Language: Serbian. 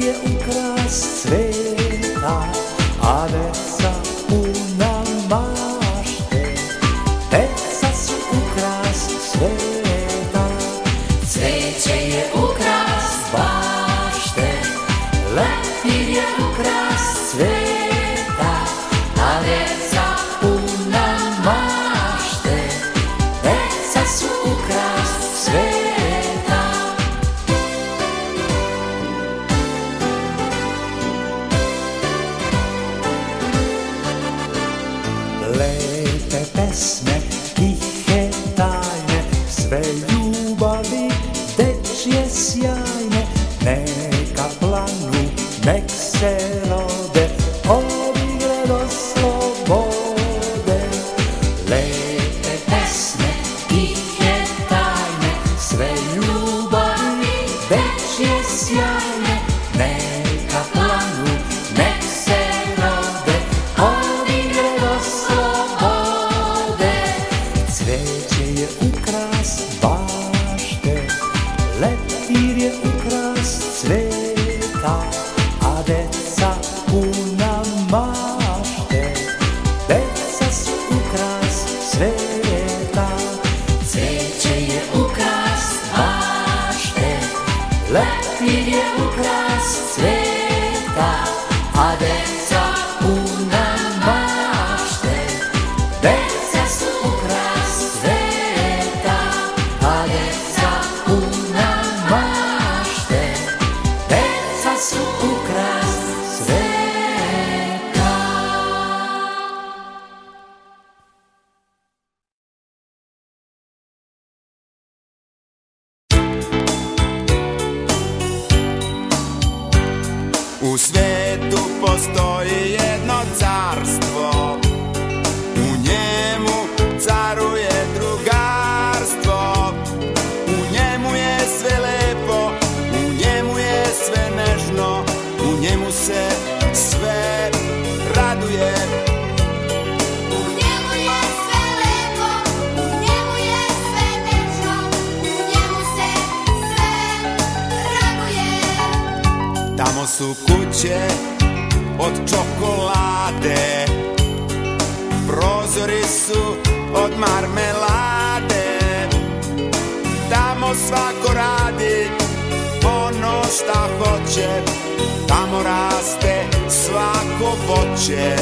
je ukras sveta, a deca puna mašte. Deca su ukras sveta. Cveće je ukras bašte, leptir je ukras sveta, a deca puna mašte. Deca su ukras sveta. Lepe pesme, tihe tajne, sve ljubavi dečje sjajne, neka planu, nek se rode, od igre do slobode. Lepe pesme, tihe tajne, sve ljubavi dečje sjajne, neka planu, nek se rode, od igre do slobode. Cveće je ukras bašte, leptir je ukras cveta, a deca puna mašte. Deca su ukras sveta. Cveće je ukras bašte, leptir je ukras cveta, a deca puna mašte. Deca su ukras sveta, a deca puna mašte. Deca su ukras sveta. U svetu postoji jedno carstvo, u njemu caruje drugarstvo. U njemu je sve lepo, u njemu je sve nežno, u njemu se sve raduje. U njemu je sve lepo, u njemu je sve nežno, u njemu se sve raduje. Tamo su kuće od čokolade, prozori su od marmelade. Tamo svako radi ono šta hoće, tamo raste svako voće.